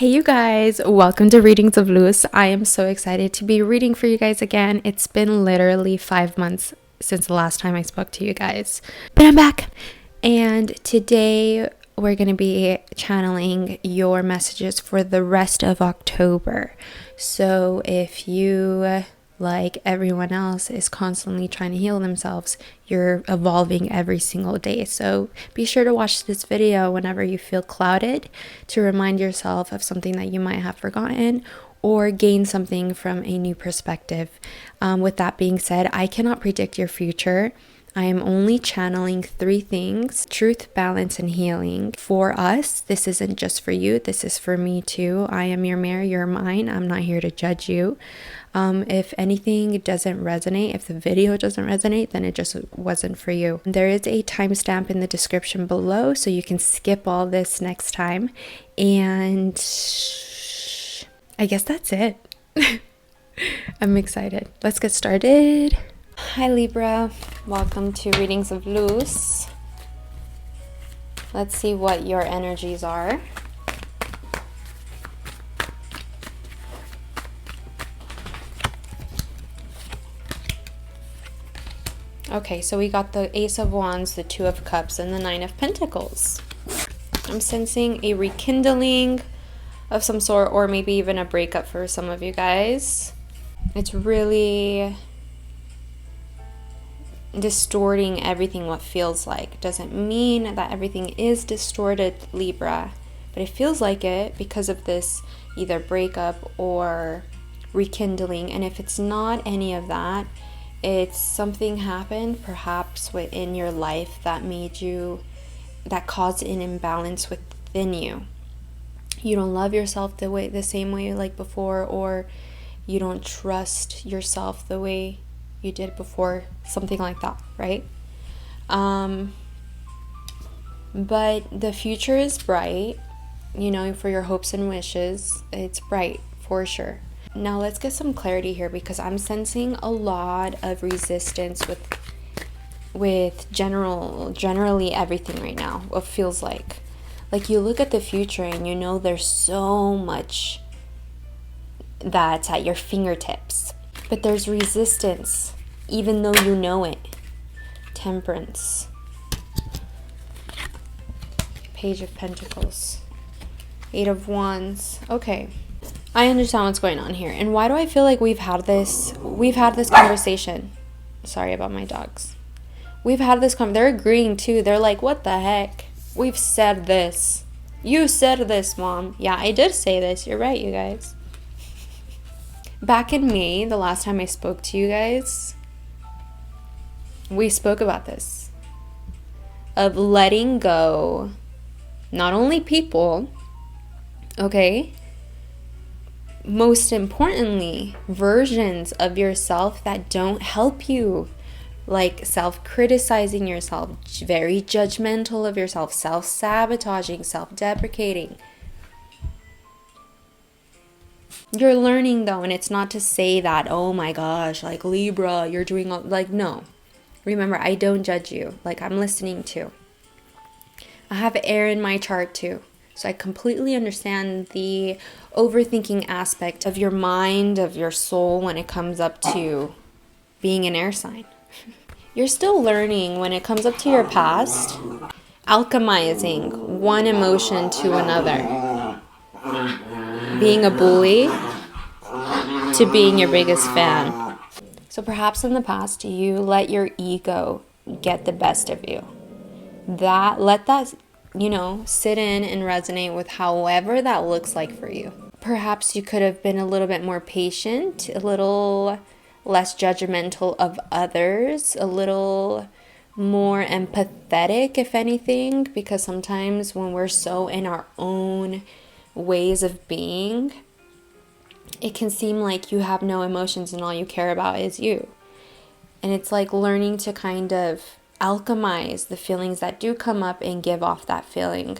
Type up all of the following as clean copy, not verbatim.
Hey you guys, welcome to Readings of Luz. I am so excited to be reading for you guys again. It's been literally 5 months since the last time I spoke to you guys, but I'm back. And today we're going to be channeling your messages for the rest of October. So if you, like everyone else, is constantly trying to heal themselves, you're evolving every single day. So be sure to watch this video whenever you feel clouded to remind yourself of something that you might have forgotten or gain something from a new perspective. With that being said, I cannot predict your future. I am only channeling 3 things: truth, balance, and healing. For us, this isn't just for you, this is for me too. I am your mirror, you're mine. I'm not here to judge you. If anything doesn't resonate, if the video doesn't resonate, then it just wasn't for you. There is a timestamp in the description below, so you can skip all this next time. And I guess that's it. I'm excited. Let's get started. Hi Libra, welcome to Readings of Luz. Let's see what your energies are. Okay, so we got the Ace of Wands, the Two of Cups, and the Nine of Pentacles. I'm sensing a rekindling of some sort, or maybe even a breakup for some of you guys. It's really distorting everything what feels like. Doesn't mean that everything is distorted, Libra, but it feels like it because of this either breakup or rekindling. And if it's not any of that, it's something happened perhaps within your life that that caused an imbalance within you. You don't love yourself the same way like before, or you don't trust yourself the way you did before, something like that, right? But the future is bright, for your hopes and wishes. It's bright for sure. Now let's get some clarity here, because I'm sensing a lot of resistance with generally everything right now. What feels like you look at the future and there's so much that's at your fingertips, but there's resistance even though you know it. Temperance, Page of Pentacles, Eight of Wands. Okay, I understand what's going on here. And why do I feel like we've had this conversation? Sorry about my dogs. We've had this they're agreeing too. They're like, what the heck? We've said this. You said this, Mom. Yeah, I did say this. You're right, you guys. Back in May, the last time I spoke to you guys, we spoke about this. Of letting go, not only people, okay? Most importantly, versions of yourself that don't help you, like self-criticizing yourself, very judgmental of yourself, self-sabotaging, self-deprecating. You're learning though, and it's not to say that, oh my gosh, like Libra, you're doing all, like, no. Remember, I don't judge you. Like, I'm listening too. I have air in my chart too. So I completely understand the overthinking aspect of your mind, of your soul when it comes up to being an air sign. You're still learning when it comes up to your past, alchemizing one emotion to another. Being a bully to being your biggest fan. So perhaps in the past, you let your ego get the best of you. Let that sit in and resonate with however that looks like for you. Perhaps you could have been a little bit more patient, a little less judgmental of others, a little more empathetic, if anything, because sometimes when we're so in our own ways of being, it can seem like you have no emotions and all you care about is you. And it's like learning to kind of alchemize the feelings that do come up and give off that feeling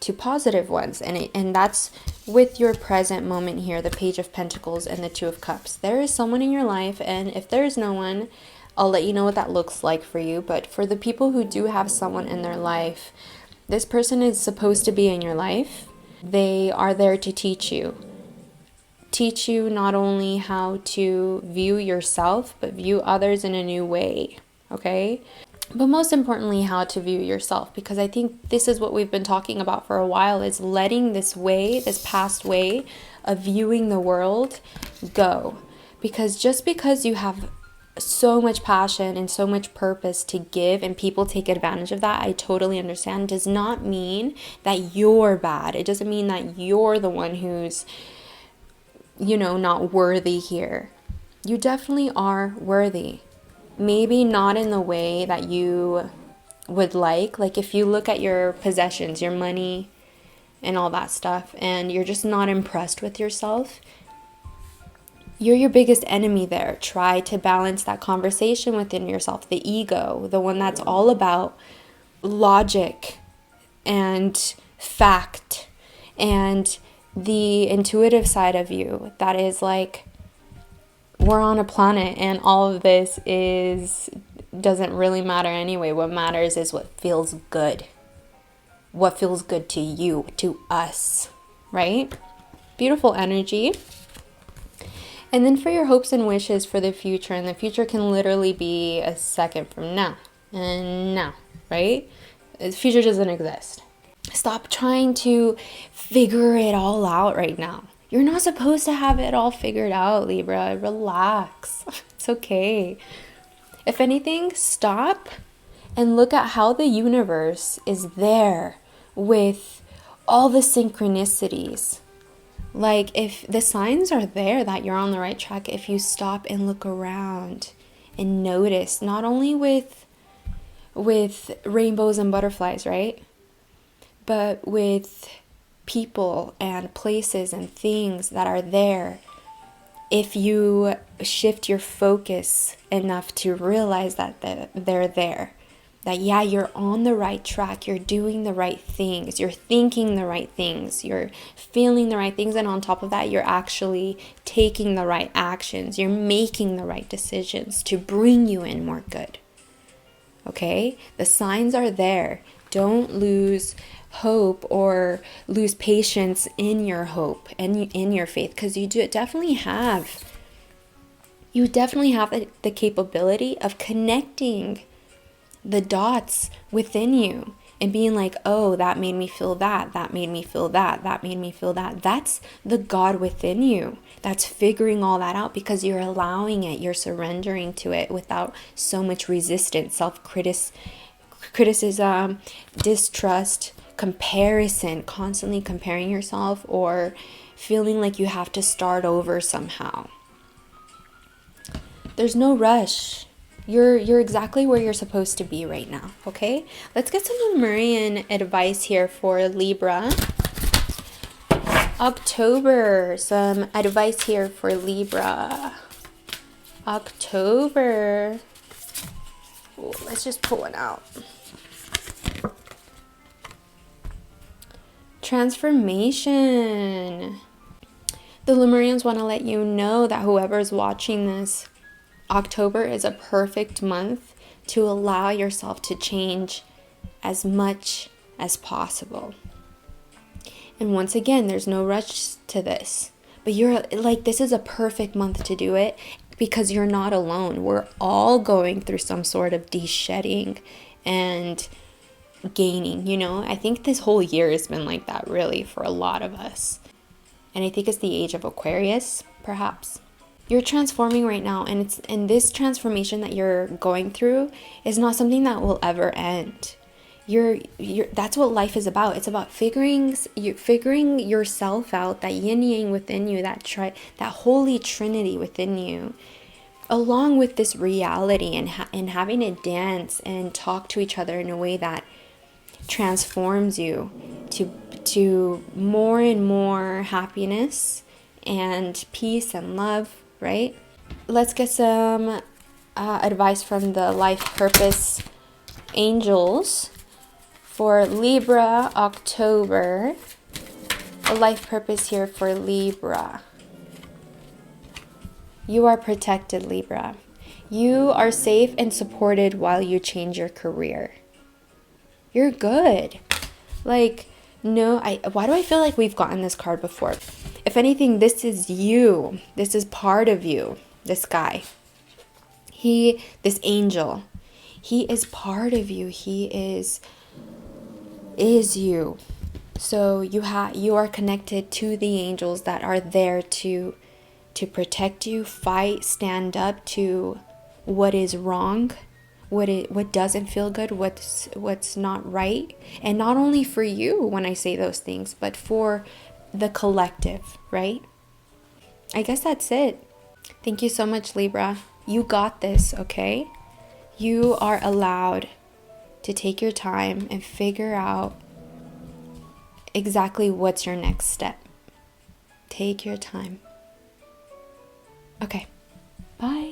to positive ones. And that's with your present moment here, the Page of Pentacles and the Two of Cups. There is someone in your life, and if there's no one, I'll let you know what that looks like for you. But for the people who do have someone in their life, this person is supposed to be in your life. They are there to teach you. Teach you not only how to view yourself, but view others in a new way, okay? But most importantly, how to view yourself, because I think this is what we've been talking about for a while, is letting this way, this past way of viewing the world go. Because just because you have so much passion and so much purpose to give and people take advantage of that, I totally understand, does not mean that you're bad. It doesn't mean that you're the one who's, not worthy here. You definitely are worthy. Maybe not in the way that you would like. Like if you look at your possessions, your money and all that stuff, and you're just not impressed with yourself, you're your biggest enemy there. Try to balance that conversation within yourself, the ego, the one that's all about logic and fact, and the intuitive side of you that is like, we're on a planet and all of this doesn't really matter anyway. What matters is what feels good. What feels good to you, to us, right? Beautiful energy. And then for your hopes and wishes for the future, and the future can literally be a second from now and now, right? The future doesn't exist. Stop trying to figure it all out right now. You're not supposed to have it all figured out, Libra. Relax. It's okay. If anything, stop and look at how the universe is there with all the synchronicities. Like if the signs are there that you're on the right track, if you stop and look around and notice, not only with rainbows and butterflies, right? But with people and places and things that are there, if you shift your focus enough to realize that they're there, that you're on the right track, you're doing the right things, you're thinking the right things, you're feeling the right things, and on top of that, you're actually taking the right actions, you're making the right decisions to bring you in more good. Okay? The signs are there. Don't lose hope or lose patience in your hope and in your faith, because you definitely have the capability of connecting the dots within you and being like, oh, that made me feel that made me feel that made me feel that. That's the God within you that's figuring all that out, because you're allowing it, you're surrendering to it without so much resistance, criticism, distrust, comparison, constantly comparing yourself or feeling like you have to start over somehow. There's no rush. You're exactly where you're supposed to be right now, okay? Let's get some Lemurian advice here for Libra. October, some advice here for Libra. October. Ooh, let's just pull one out. Transformation. The Lemurians want to let you know that whoever's watching this, October is a perfect month to allow yourself to change as much as possible. And once again, there's no rush to this. But you're like, this is a perfect month to do it because you're not alone. We're all going through some sort of de-shedding and gaining, I think this whole year has been like that really for a lot of us. And I think it's the age of Aquarius, perhaps. You're transforming right now, and this transformation that you're going through is not something that will ever end. That's what life is about. It's about figuring yourself out, that yin yang within you, that holy trinity within you, along with this reality, and having to dance and talk to each other in a way that transforms you to more and more happiness and peace and love, right? Let's get some advice from the life purpose angels for Libra October. A life purpose here for Libra. You are protected, Libra. You are safe and supported while you change your career. You're good. Like, No, why do I feel like we've gotten this card before? If anything, this is you. This is part of you. This guy. This angel. He is part of you. He is you. So you are connected to the angels that are there to protect you, fight, stand up to what is wrong, what doesn't feel good, what's not right. And not only for you when I say those things, but for the collective, right? I guess that's it. Thank you so much, Libra. You got this, okay? You are allowed to take your time and figure out exactly what's your next step. Take your time. Okay. Bye.